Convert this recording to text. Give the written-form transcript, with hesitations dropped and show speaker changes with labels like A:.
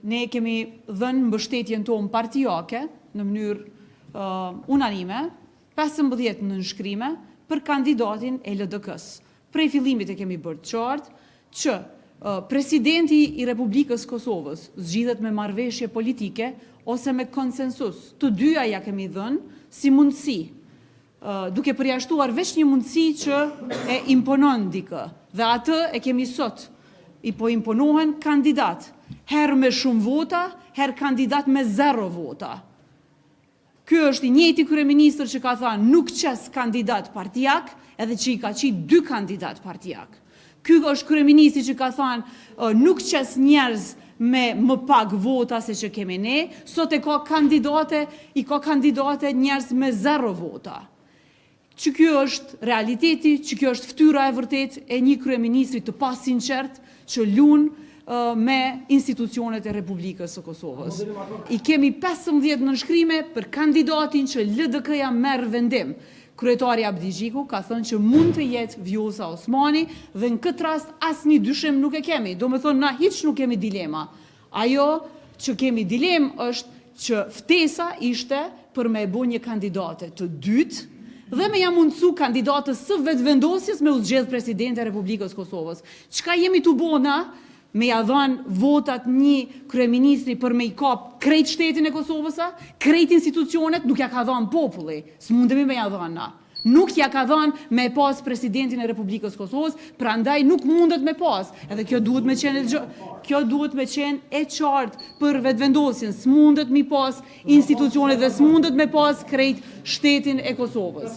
A: ne kemi dhënë mbështetjen tonë partijake në mënyrë unanime, 15 nënshkrime për kandidatin e LDK-s. Prej fillimit e kemi bërë qartë që presidenti i Republikës Kosovës zgjidhet me marrëveshje politike ose me konsensus. Të dyja ja kemi dhënë si mundësi, duke përjashtuar veç një mundësi që e imponon dikë. Dhe atë e kemi sot. I po imponohen kandidat. Herë me shumë vota, herë kandidat me 0 vota. Ky është i njëjti kryeministër që ka thënë nuk qes kandidat partijak, edhe që i ka qitë 2 kandidat partijak. Ky është kryeministri që ka thënë nuk qes njerëz me më pak vota se që kemi ne, sot i ka kandidate njerëz me 0 vota. Që kjo është realiteti, që kjo është ftyra e vërtet e një kryeministri të pasinqert që lun me institucionet e Republikës së Kosovës. I kemi 15 nënshkrime për kandidatin që LDK-ja merr vendim. Kryetari Abdi Gjiku ka thënë që mund të jetë Vjosa Osmani dhe në këtë rast asnjë dyshim nuk e kemi. Do me thonë na hiç nuk kemi dilema. Ajo që kemi dilemë është që ftesa ishte për me e bo një kandidate të dytë dhe me ja mundësu kandidatës së vetëvendosjes me u zgjedh presidenti e Republikës Kosovës. Çka jemi të bona? Me ja dhanë votat një kryeministri për me i kap krejt shtetin e Kosovës, krejt institucionet, nuk ja ka dhanë populli. S'mundemi me ja dhanë na. Nuk ja ka dhanë me pas presidentin e Republikës Kosovës, prandaj nuk mundet me pas. Edhe kjo duhet me qenë e qartë për vetëvendosjen. S'mundet mi pas institucionet dhe s'mundet me pas krejt shtetin e Kosovës.